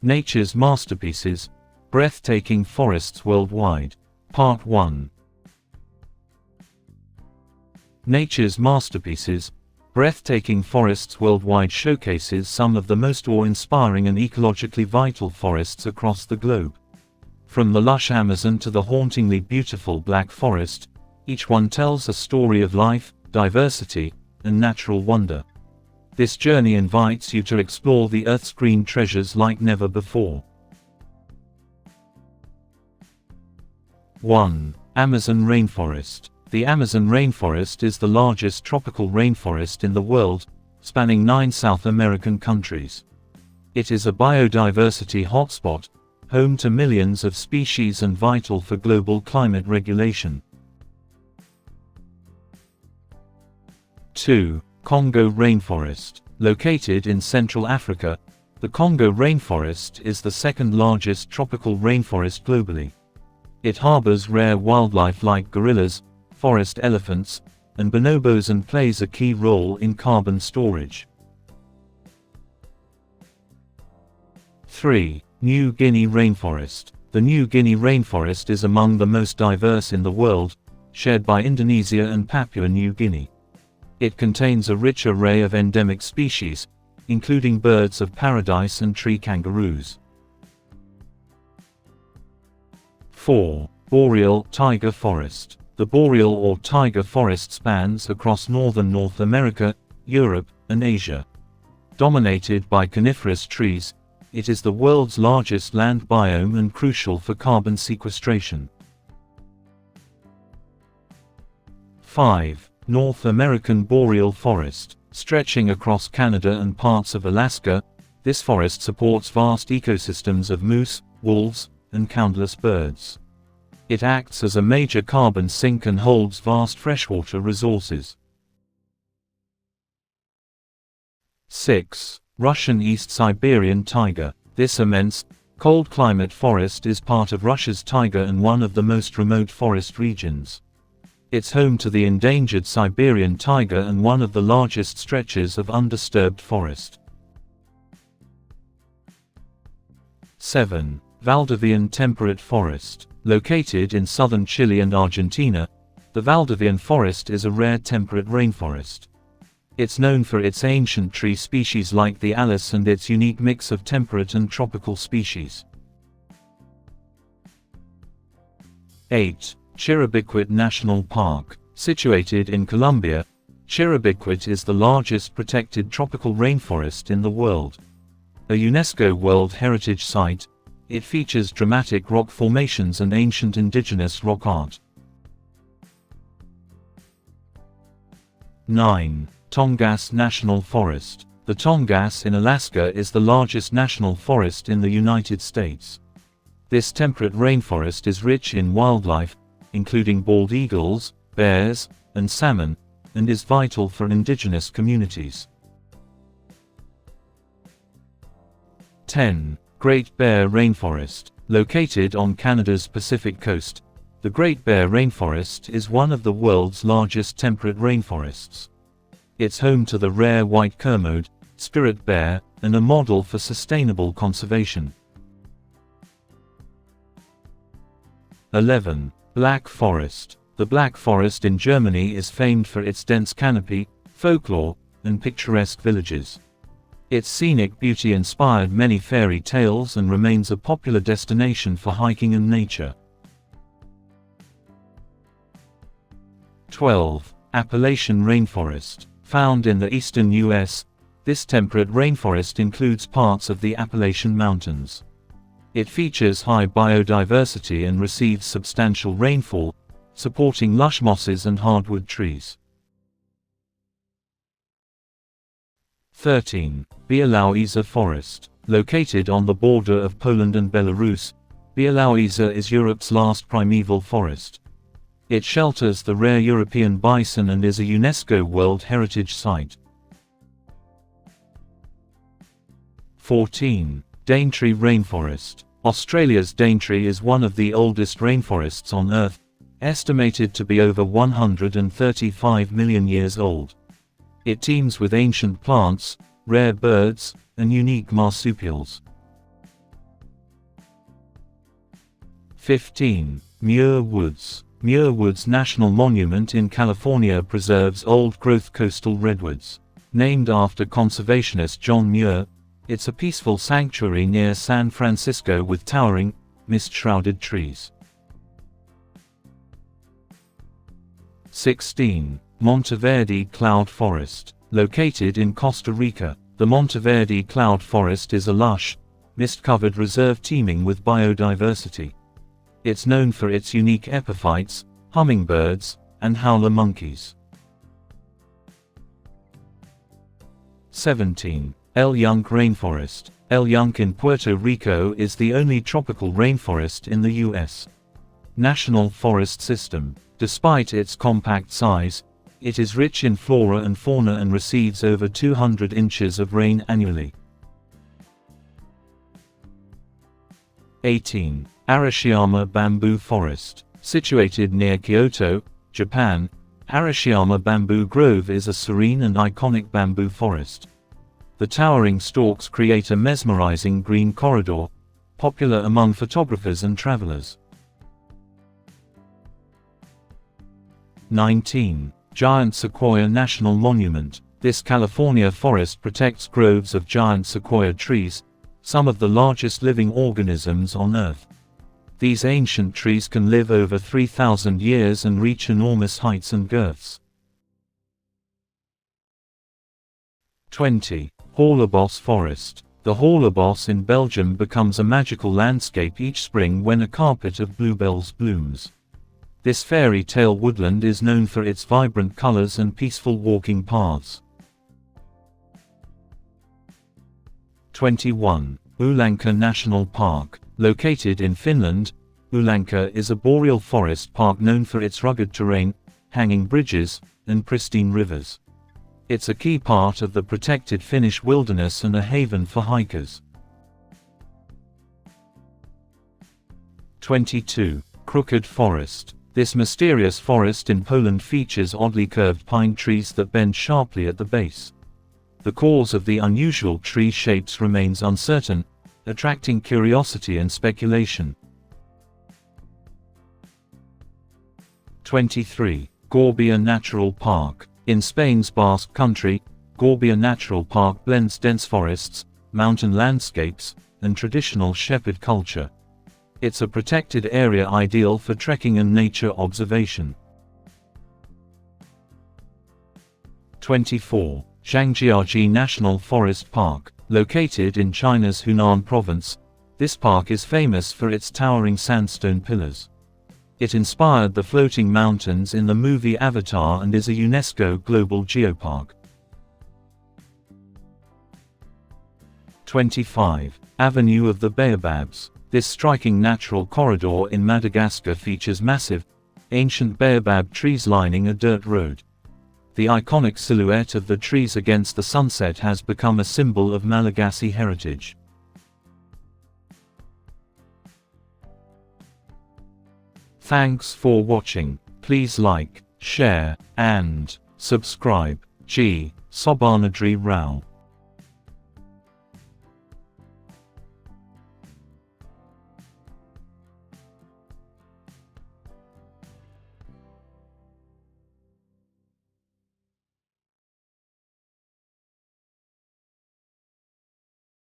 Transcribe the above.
Nature's Masterpieces, Breathtaking Forests Worldwide. Part 1. Nature's Masterpieces, Breathtaking Forests Worldwide showcases some of the most awe-inspiring and ecologically vital forests across the globe. From the lush Amazon to the hauntingly beautiful Black Forest, each one tells a story of life, diversity, and natural wonder. This journey invites you to explore the Earth's green treasures like never before. 1. Amazon Rainforest. The Amazon rainforest is the largest tropical rainforest in the world, spanning 9 South American countries. It is a biodiversity hotspot, home to millions of species and vital for global climate regulation. 2. Congo Rainforest. Located in Central Africa, the Congo rainforest is the second largest tropical rainforest globally. It harbors rare wildlife like gorillas, forest elephants, and bonobos and plays a key role in carbon storage. 3. New Guinea Rainforest. The New Guinea rainforest is among the most diverse in the world, shared by Indonesia and Papua New Guinea. It contains a rich array of endemic species, including birds of paradise and tree kangaroos. 4. Boreal Taiga Forest. The boreal or taiga forest spans across northern North America, Europe, and Asia. Dominated by coniferous trees, it is the world's largest land biome and crucial for carbon sequestration. 5. North American Boreal Forest. Stretching across Canada and parts of Alaska, this forest supports vast ecosystems of moose, wolves, and countless birds. It acts as a major carbon sink and holds vast freshwater resources. 6. Russian East Siberian Taiga. This immense, cold climate forest is part of Russia's taiga and one of the most remote forest regions. It's home to the endangered Siberian taiga and one of the largest stretches of undisturbed forest. 7. Valdivian Temperate Forest. Located in southern Chile and Argentina, the Valdivian forest is a rare temperate rainforest. It's known for its ancient tree species like the Alis and its unique mix of temperate and tropical species. 8. Chiribicue National Park. Situated in Colombia, Chiribicue is the largest protected tropical rainforest in the world. A UNESCO World Heritage Site, it features dramatic rock formations and ancient indigenous rock art. 9. Tongass National Forest. The Tongass in Alaska is the largest national forest in the United States. This temperate rainforest is rich in wildlife, including bald eagles, bears, and salmon, and is vital for indigenous communities. 10. Great Bear Rainforest. Located on Canada's Pacific coast, the Great Bear Rainforest is one of the world's largest temperate rainforests. It's home to the rare white Kermode, spirit bear, and a model for sustainable conservation. 11. Black Forest. The Black Forest in Germany is famed for its dense canopy, folklore, and picturesque villages. Its scenic beauty inspired many fairy tales and remains a popular destination for hiking and nature. 12. Appalachian Rainforest. Found in the eastern U.S., this temperate rainforest includes parts of the Appalachian Mountains. It features high biodiversity and receives substantial rainfall, supporting lush mosses and hardwood trees. 13. Białowieża Forest. Located on the border of Poland and Belarus, Białowieża is Europe's last primeval forest. It shelters the rare European bison and is a UNESCO World Heritage Site. 14. Daintree Rainforest. Australia's Daintree is one of the oldest rainforests on Earth, estimated to be over 135 million years old. It teems with ancient plants, rare birds, and unique marsupials. 15. Muir Woods. Muir Woods National Monument in California preserves old-growth coastal redwoods. Named after conservationist John Muir, it's a peaceful sanctuary near San Francisco with towering, mist-shrouded trees. 16. Monteverde Cloud Forest. Located in Costa Rica, the Monteverde Cloud Forest is a lush, mist-covered reserve teeming with biodiversity. It's known for its unique epiphytes, hummingbirds, and howler monkeys. 17. El Yunque Rainforest. El Yunque in Puerto Rico is the only tropical rainforest in the U.S. National Forest System. Despite its compact size, it is rich in flora and fauna and receives over 200 inches of rain annually. 18. Arashiyama Bamboo Forest. Situated near Kyoto, Japan, Arashiyama Bamboo Grove is a serene and iconic bamboo forest. The towering stalks create a mesmerizing green corridor, popular among photographers and travelers. 19. Giant Sequoia National Monument. This California forest protects groves of giant sequoia trees, some of the largest living organisms on Earth. These ancient trees can live over 3,000 years and reach enormous heights and girths. 20. Hallebos Forest. The Hallebos in Belgium becomes a magical landscape each spring when a carpet of bluebells blooms. This fairy tale woodland is known for its vibrant colors and peaceful walking paths. 21. Uulanka National Park. Located in Finland, Uulanka is a boreal forest park known for its rugged terrain, hanging bridges, and pristine rivers. It's a key part of the protected Finnish wilderness and a haven for hikers. 22. Crooked Forest. This mysterious forest in Poland features oddly curved pine trees that bend sharply at the base. The cause of the unusual tree shapes remains uncertain, attracting curiosity and speculation. 23. Gorbea Natural Park. In Spain's Basque Country, Gorbea Natural Park blends dense forests, mountain landscapes, and traditional shepherd culture. It's a protected area ideal for trekking and nature observation. 24. Zhangjiajie National Forest Park. Located in China's Hunan province, this park is famous for its towering sandstone pillars. It inspired the floating mountains in the movie Avatar and is a UNESCO Global Geopark. 25. Avenue of the Baobabs. This striking natural corridor in Madagascar features massive, ancient baobab trees lining a dirt road. The iconic silhouette of the trees against the sunset has become a symbol of Malagasy heritage. Thanks for watching. Please like, share, and subscribe. G. Sobanadri Rao.